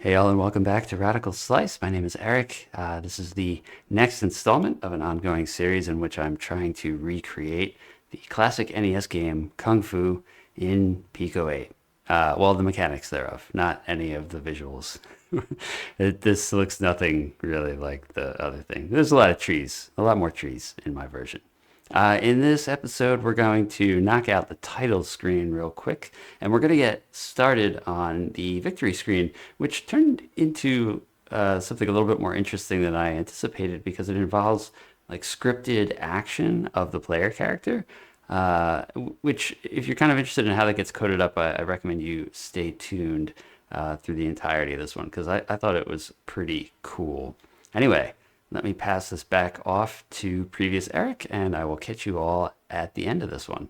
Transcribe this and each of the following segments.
Hey all, and welcome back to Radical Slice. My name is Eric. This is the next installment of an ongoing series in which I'm trying to recreate the classic NES game Kung Fu in Pico-8. Well, the mechanics thereof, not any of the visuals. This looks nothing really like the other thing. There's a lot of trees, a lot more trees in my version. In this episode, we're going to knock out the title screen real quick, and we're going to get started on the victory screen, which turned into something a little bit more interesting than I anticipated because it involves like scripted action of the player character. Which, if you're kind of interested in how that gets coded up, I recommend you stay tuned through the entirety of this one because I thought it was pretty cool. Anyway, let me pass this back off to previous Eric, and I will catch you all at the end of this one.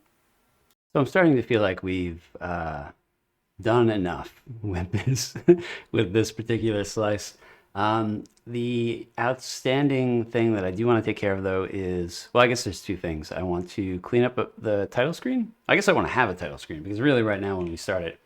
So I'm starting to feel like we've done enough with this with this particular slice. The outstanding thing that I do want to take care of though is, well, I guess there's two things. I want to clean up the title screen. I guess I want to have a title screen because really right now when we start it,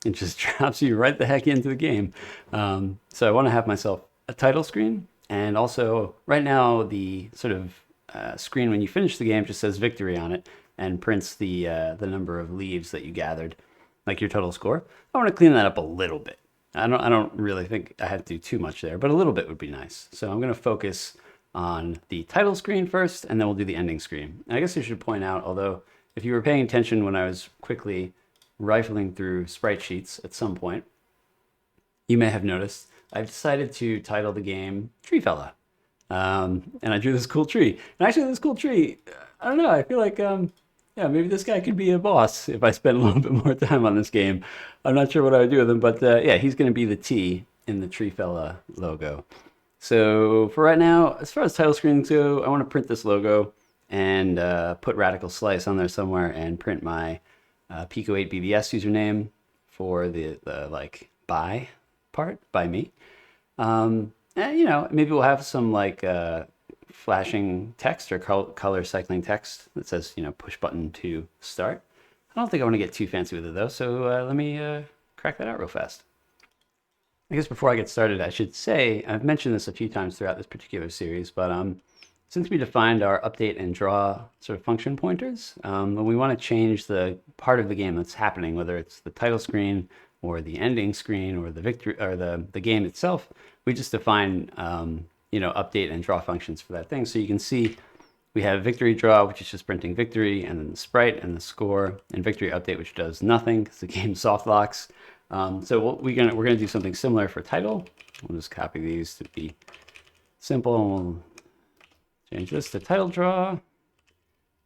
it just drops you right the heck into the game. So I want to have myself a title screen. And also, right now, the sort of screen when you finish the game just says victory on it and prints the number of leaves that you gathered, like your total score. I want to clean that up a little bit. I don't really think I have to do too much there, but a little bit would be nice. So I'm going to focus on the title screen first, and then we'll do the ending screen. And I guess I should point out, although if you were paying attention when I was quickly rifling through sprite sheets at some point, you may have noticed I've decided to title the game Tree Fella. And I drew this cool tree. And actually, this cool tree, I don't know, I feel like, yeah, maybe this guy could be a boss if I spend a little bit more time on this game. I'm not sure what I would do with him, but yeah, he's going to be the T in the Tree Fella logo. So for right now, as far as title screens go, I want to print this logo and put Radical Slice on there somewhere and print my Pico-8 BBS username for the like buy part by me. And, you know, maybe we'll have some like flashing text or color cycling text that says, you know, push button to start. I don't think I want to get too fancy with it though, so let me crack that out real fast. I guess before I get started, I should say, I've mentioned this a few times throughout this particular series, but since we defined our update and draw sort of function pointers, when we want to change the part of the game that's happening, whether it's the title screen or the ending screen or the victory or the game itself, we just define you know, update and draw functions for that thing. So you can see we have victory draw, which is just printing victory, and then the sprite and the score, and victory update, which does nothing because the game soft locks. So we're gonna do something similar for title. We'll just copy these to be simple, and we'll change this to title draw,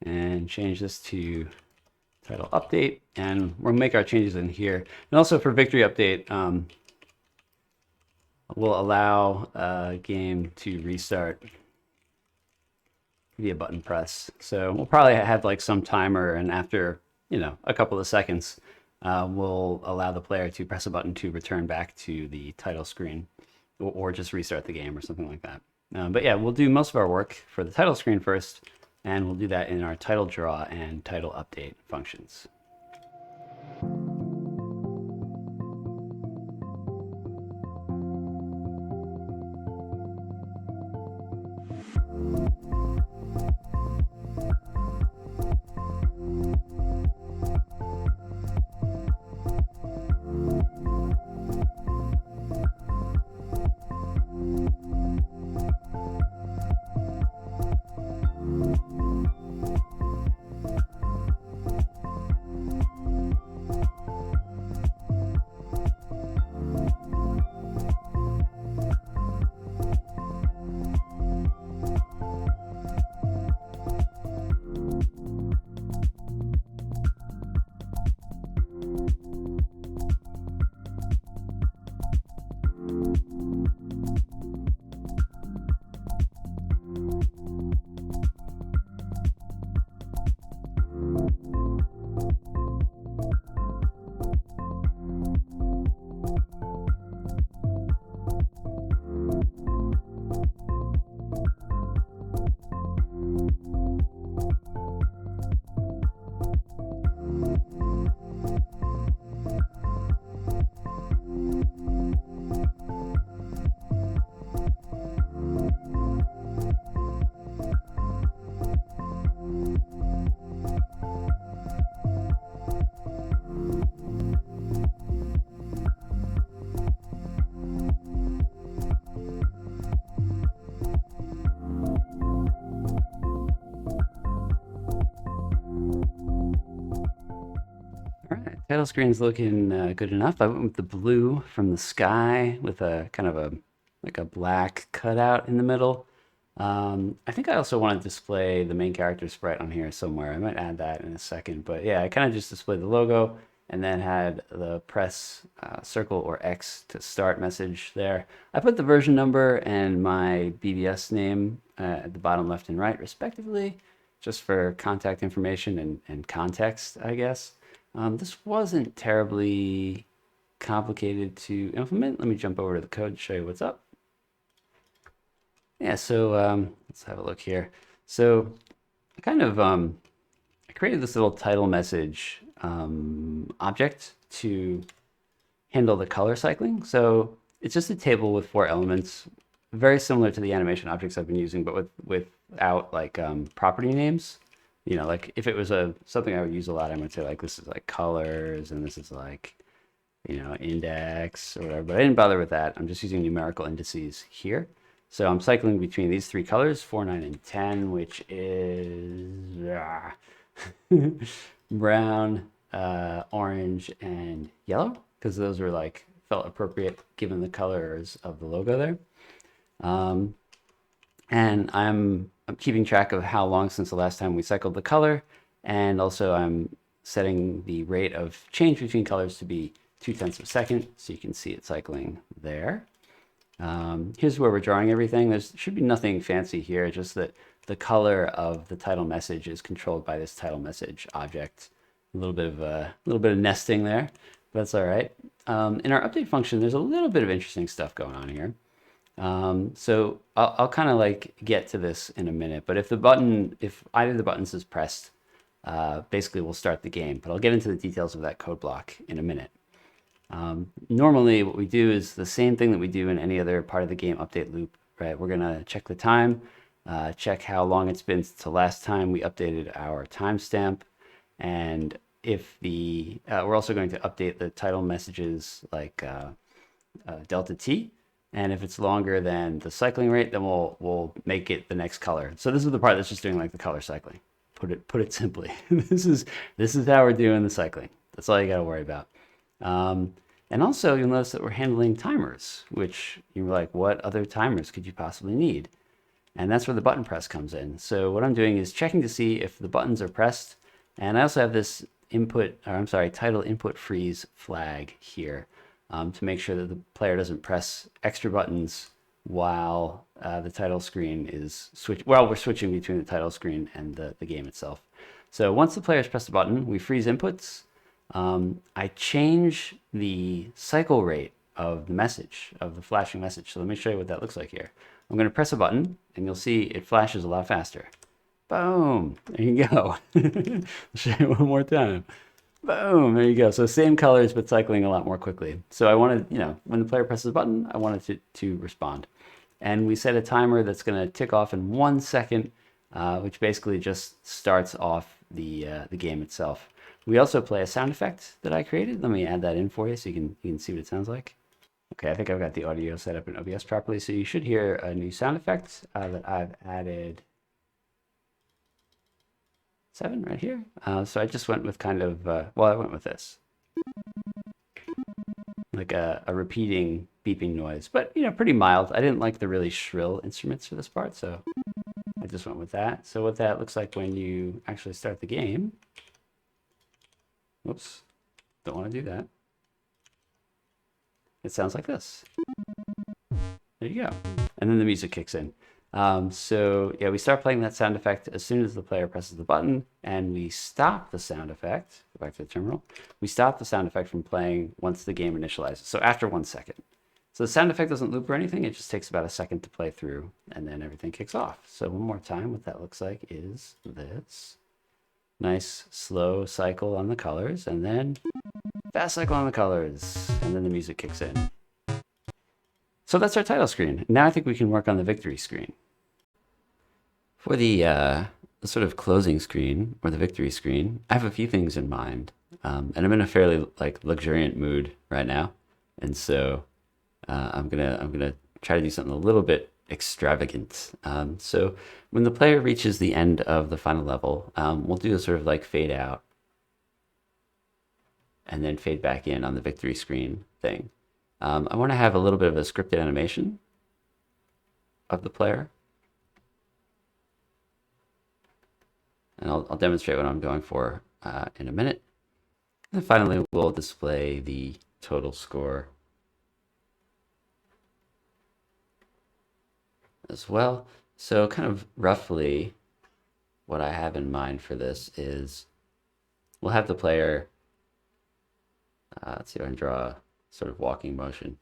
and change this to title update, and we'll make our changes in here. And also for victory update, we'll allow a game to restart via button press. So we'll probably have like some timer, and after, you know, a couple of seconds, we'll allow the player to press a button to return back to the title screen or just restart the game or something like that. But yeah, we'll do most of our work for the title screen first, and we'll do that in our title draw and title update functions. Title screen's looking good enough. I went with the blue from the sky with a kind of a like a black cutout in the middle. I think I also want to display the main character sprite on here somewhere. I might add that in a second, but yeah, I kind of just displayed the logo and then had the press circle or X to start message there. I put the version number and my BBS name at the bottom left and right respectively, just for contact information and context, I guess. This wasn't terribly complicated to implement. Let me jump over to the code to show you what's up. Yeah, so let's have a look here. So I kind of I created this little title message object to handle the color cycling. So it's just a table with 4 elements, very similar to the animation objects I've been using, but without like property names. You know, like if it was something I would use a lot, I would say like this is like colors and this is like, you know, index or whatever. But I didn't bother with that. I'm just using numerical indices here. So I'm cycling between these 3 colors, 4, 9, and 10, which is brown, orange, and yellow, because those were like felt appropriate given the colors of the logo there. And I'm keeping track of how long since the last time we cycled the color, and also I'm setting the rate of change between colors to be 0.2 of a second, so you can see it cycling there. Here's where we're drawing everything. There should be nothing fancy here, just that the color of the title message is controlled by this title message object. A little bit of nesting there, but that's all right. In our update function, there's a little bit of interesting stuff going on here. So I'll kind of like get to this in a minute, but if either of the buttons is pressed, basically we'll start the game, but I'll get into the details of that code block in a minute. Normally what we do is the same thing that we do in any other part of the game update loop, right? We're gonna check the time, check how long it's been since the last time we updated our timestamp, and if we're also going to update the title messages like delta t, and if it's longer than the cycling rate, then we'll make it the next color. So this is the part that's just doing like the color cycling. Put it simply. This is how we're doing the cycling. That's all you got to worry about. And also you'll notice that we're handling timers, which you're like, what other timers could you possibly need? And that's where the button press comes in. So what I'm doing is checking to see if the buttons are pressed. And I also have this title input freeze flag here to make sure that the player doesn't press extra buttons while the title screen is we're switching between the title screen and the game itself. So once the players press the button, we freeze inputs. I change the cycle rate of the message, of the flashing message. So let me show you what that looks like here. I'm going to press a button and you'll see it flashes a lot faster. Boom, there you go. I'll show you one more time. Boom, there you go. So same colors, but cycling a lot more quickly. So I wanted, when the player presses a button, I wanted it to respond. And we set a timer that's going to tick off in 1 second, which basically just starts off the game itself. We also play a sound effect that I created. Let me add that in for you so you can see what it sounds like. Okay, I think I've got the audio set up in OBS properly. So you should hear a new sound effect that I've added 7 right here. So I just went with kind of, I went with this. Like a repeating beeping noise, but pretty mild. I didn't like the really shrill instruments for this part, so I just went with that. So what that looks like when you actually start the game. Whoops, don't want to do that. It sounds like this. There you go. And then the music kicks in. So yeah, we start playing that sound effect as soon as the player presses the button, and we stop the sound effect. Go back to the terminal. We stop the sound effect from playing once the game initializes. So after 1 second. So the sound effect doesn't loop or anything. It just takes about a second to play through, and then everything kicks off. So one more time, what that looks like is this. Nice slow cycle on the colors, and then fast cycle on the colors, and then the music kicks in. So that's our title screen. Now I think we can work on the victory screen. For the sort of closing screen, or the victory screen, I have a few things in mind. And I'm in a fairly luxuriant mood right now. And so I'm gonna try to do something a little bit extravagant. So when the player reaches the end of the final level, we'll do a sort of fade out. and then fade back in on the victory screen thing. I want to have a little bit of a scripted animation of the player. And I'll demonstrate what I'm going for in a minute. And finally, we'll display the total score as well. So kind of roughly what I have in mind for this is we'll have the player, let's see if I can draw a sort of walking motion.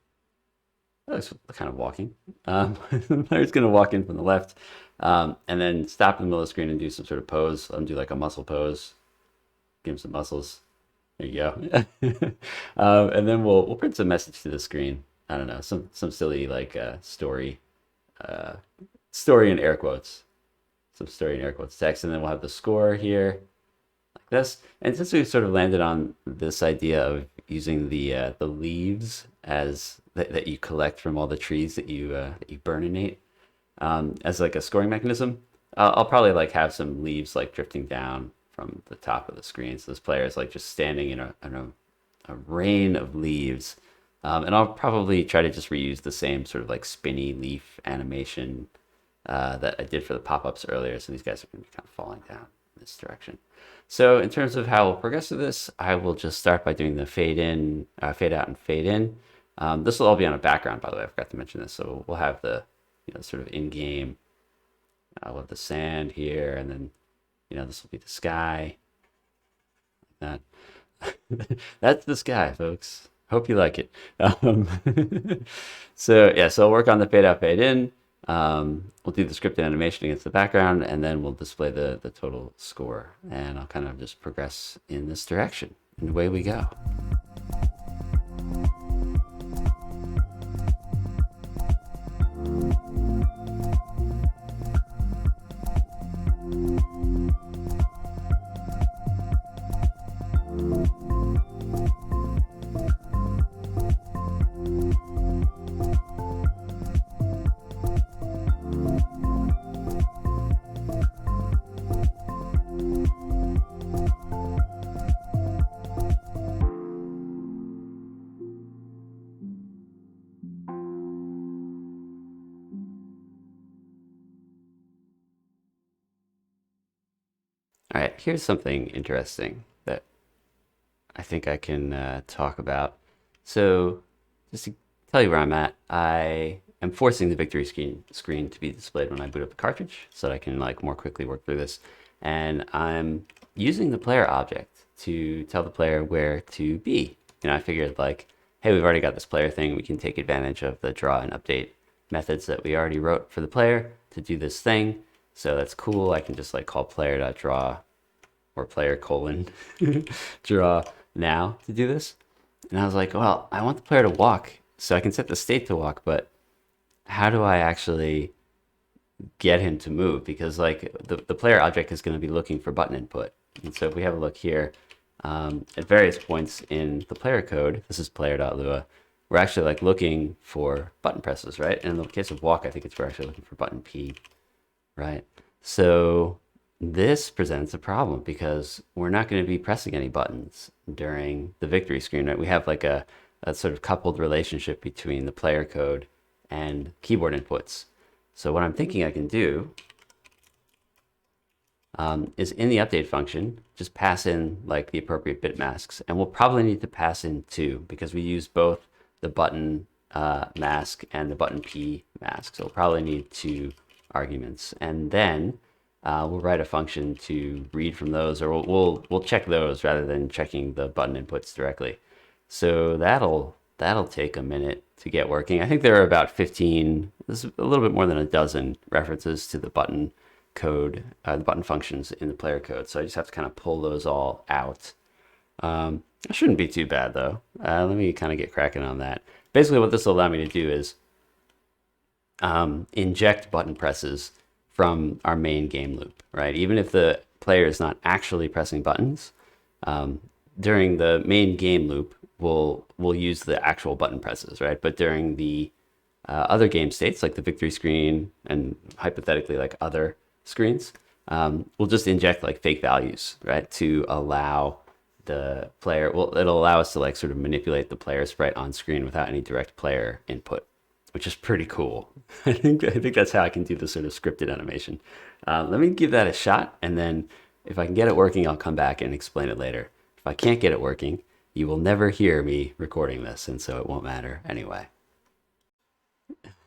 That looks kind of walking. The player's going to walk in from the left and then stop in the middle of the screen and do some sort of pose. Let him do like a muscle pose. Give him some muscles. There you go. And then we'll print some message to the screen. I don't know, some silly like story in air quotes. Some story in air quotes text, and then we'll have the score here like this. And since we've sort of landed on this idea of using the leaves as that you collect from all the trees that you burninate as like a scoring mechanism, I'll probably like have some leaves like drifting down from the top of the screen. So this player is like just standing in a rain of leaves. And I'll probably try to just reuse the same sort of like spinny leaf animation that I did for the pop-ups earlier. So these guys are going to be kind of falling down in this direction. So in terms of how we'll progress through this, I will just start by doing the fade in, fade out, and fade in. This will all be on a background, by the way. I forgot to mention this. So we'll have the sort of in-game. We'll have the sand here, and then this will be the sky. Like that. That's the sky, folks. Hope you like it. So I'll work on the fade out, fade in. We'll do the scripted animation against the background, and then we'll display the total score. And I'll kind of just progress in this direction. And away we go. All right, here's something interesting that I think I can talk about. So just to tell you where I'm at, I am forcing the victory screen to be displayed when I boot up the cartridge so that I can like more quickly work through this. And I'm using the player object to tell the player where to be. I figured like, hey, we've already got this player thing. We can take advantage of the draw and update methods that we already wrote for the player to do this thing. So that's cool. I can just like call player.draw or player : draw now to do this. And I was like, well, I want the player to walk, so I can set the state to walk, but how do I actually get him to move? Because like the player object is going to be looking for button input. And so if we have a look here, at various points in the player code, this is player.lua, we're actually like looking for button presses, right? And in the case of walk, I think we're actually looking for button P, right? So this presents a problem because we're not going to be pressing any buttons during the victory screen, right? We have like a sort of coupled relationship between the player code and keyboard inputs. So what I'm thinking I can do is in the update function, just pass in like the appropriate bit masks. And we'll probably need to pass in two because we use both the button mask and the button P mask. So we'll probably need two arguments. And then we'll write a function to read from those, or we'll check those rather than checking the button inputs directly. So that'll take a minute to get working. I think there are about 15, this is a little bit more than a dozen references to the button code, the button functions in the player code. So I just have to kind of pull those all out. It shouldn't be too bad though. Let me kind of get cracking on that. Basically what this will allow me to do is inject button presses from our main game loop, right? Even if the player is not actually pressing buttons, during the main game loop, we'll use the actual button presses, right? But during the other game states, like the victory screen and hypothetically like other screens, we'll just inject like fake values, right? To allow the player, well, it'll allow us to like sort of manipulate the player sprite on screen without any direct player input, which is pretty cool. I think that's how I can do the sort of scripted animation. Let me give that a shot, and then if I can get it working, I'll come back and explain it later. If I can't get it working, you will never hear me recording this, and so it won't matter anyway.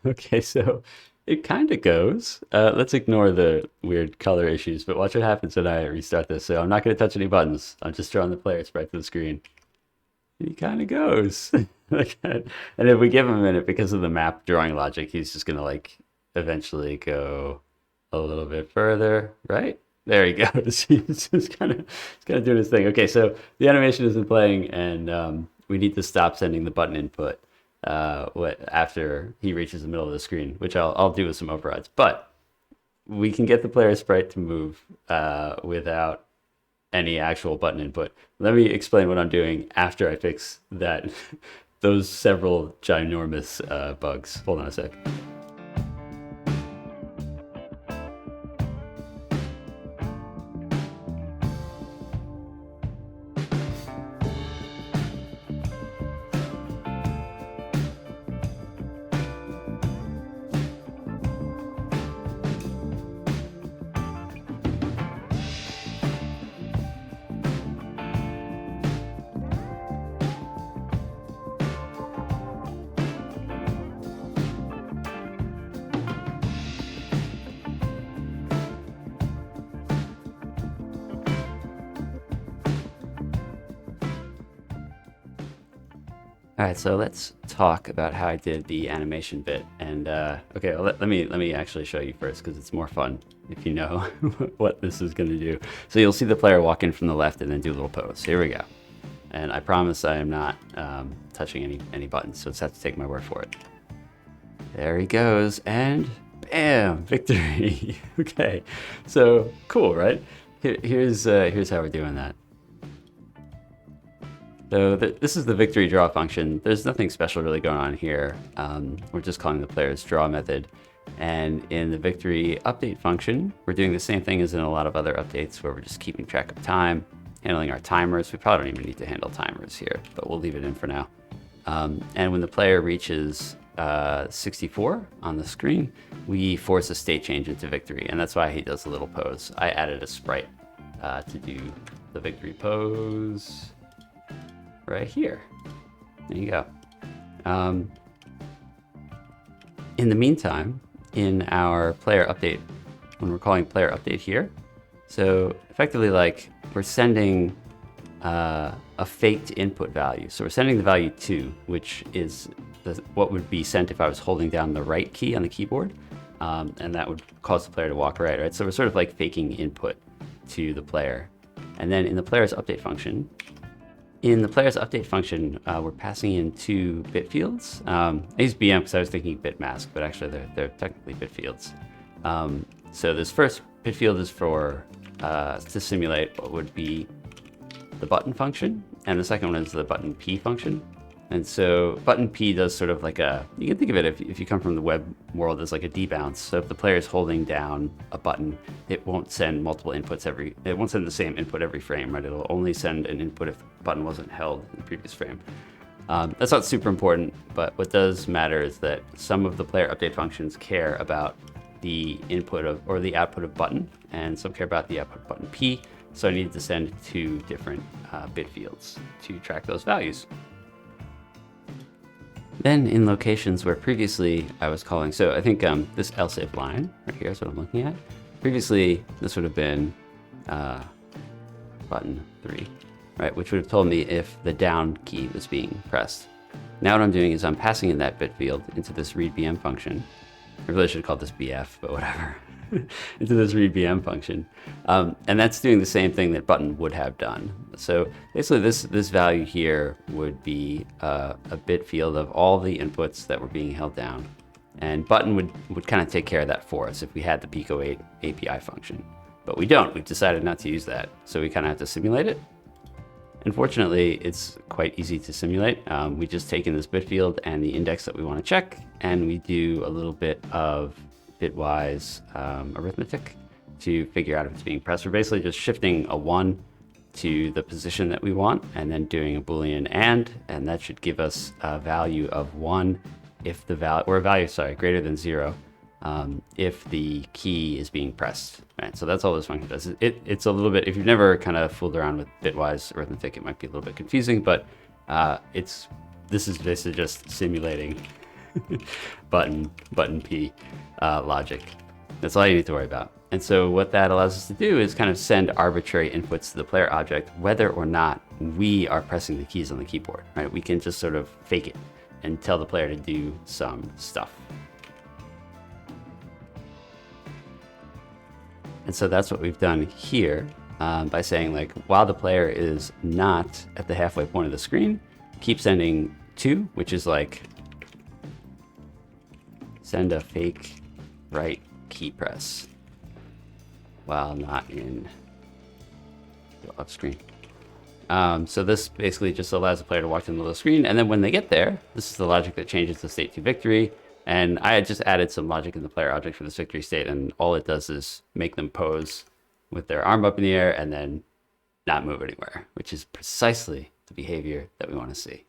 Okay, so it kind of goes. Let's ignore the weird color issues, but watch what happens when I restart this. So I'm not going to touch any buttons. I'm just drawing the player sprite to the screen. He kind of goes. Like that. And if we give him a minute, because of the map drawing logic, he's just going to like eventually go a little bit further, right? There he goes. He's kind of doing his thing. Okay, so the animation isn't playing, and we need to stop sending the button input after he reaches the middle of the screen, which I'll do with some overrides. But we can get the player sprite to move without any actual button input. Let me explain what I'm doing after I fix that those several ginormous bugs. Hold on a sec. All right, so let's talk about how I did the animation bit. And okay, well, let me actually show you first, because it's more fun if you know what this is going to do. So you'll see the player walk in from the left and then do a little pose. Here we go. And I promise I am not touching any buttons, so just have to take my word for it. There he goes, and bam, victory. Okay, so cool, right? Here's how we're doing that. So this is the victory draw function. There's nothing special really going on here. We're just calling the player's draw method. And in the victory update function, we're doing the same thing as in a lot of other updates, where we're just keeping track of time, handling our timers. We probably don't even need to handle timers here, but we'll leave it in for now. And when the player reaches 64 on the screen, we force a state change into victory. And that's why he does a little pose. I added a sprite to do the victory pose right here. There you go. In the meantime, in our player update, when we're calling player update here, so effectively like we're sending a faked input value. So we're sending the value 2, which is what would be sent if I was holding down the right key on the keyboard, and that would cause the player to walk right? So we're sort of like faking input to the player. And then in the player's update function, we're passing in 2 bit fields. I used BM because I was thinking bit mask, but actually they're technically bit fields. So this first bit field is for to simulate what would be the button function, and the second one is the button P function. And so button P does sort of like you can think of it if you come from the web world as like a debounce. So if the player is holding down a button, it won't send multiple inputs it won't send the same input every frame, right? It'll only send an input if the button wasn't held in the previous frame. That's not super important, but what does matter is that some of the player update functions care about the input or the output of button, and some care about the output of button P. So I needed to send 2 different bit fields to track those values. Then in locations where previously I was calling, so I think this else if line right here is what I'm looking at. Previously, this would have been button 3, right? Which would have told me if the down key was being pressed. Now what I'm doing is I'm passing in that bit field into this readBM function. I really should have called this BF, but whatever. Into this readBM function. And that's doing the same thing that button would have done. So basically this value here would be a bit field of all the inputs that were being held down. And button would kind of take care of that for us if we had the Pico-8 API function. But we don't. We've decided not to use that. So we kind of have to simulate it. Unfortunately, it's quite easy to simulate. We just take in this bit field and the index that we want to check, and we do a little bit of bitwise arithmetic to figure out if it's being pressed. We're basically just shifting a 1 to the position that we want, and then doing a Boolean and that should give us a value of 1 if the value, or a value, sorry, greater than 0 if the key is being pressed, right? So that's all this function does. It's a little bit, if you've never kind of fooled around with bitwise arithmetic, it might be a little bit confusing, but this is basically just simulating button P logic. That's all you need to worry about. And so what that allows us to do is kind of send arbitrary inputs to the player object, whether or not we are pressing the keys on the keyboard, right? We can just sort of fake it and tell the player to do some stuff. And so that's what we've done here by saying, like, while the player is not at the halfway point of the screen, keep sending 2, which is like send a fake right key press while not in the left screen. So this basically just allows the player to walk to the middle of the screen, and then when they get there, this is the logic that changes the state to victory. And I had just added some logic in the player object for this victory state, and all it does is make them pose with their arm up in the air and then not move anywhere, which is precisely the behavior that we want to see.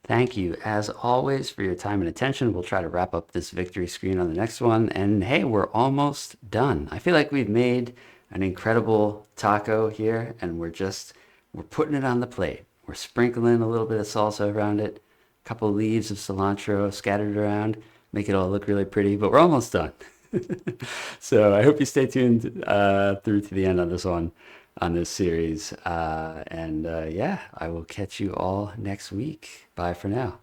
Thank you, as always, for your time and attention. We'll try to wrap up this victory screen on the next one. And hey, we're almost done. I feel like we've made an incredible taco here, and we're putting it on the plate. We're sprinkling a little bit of salsa around it, a couple of leaves of cilantro scattered around, make it all look really pretty, but we're almost done. So I hope you stay tuned through to the end on this one, on this series. Yeah, I will catch you all next week. Bye for now.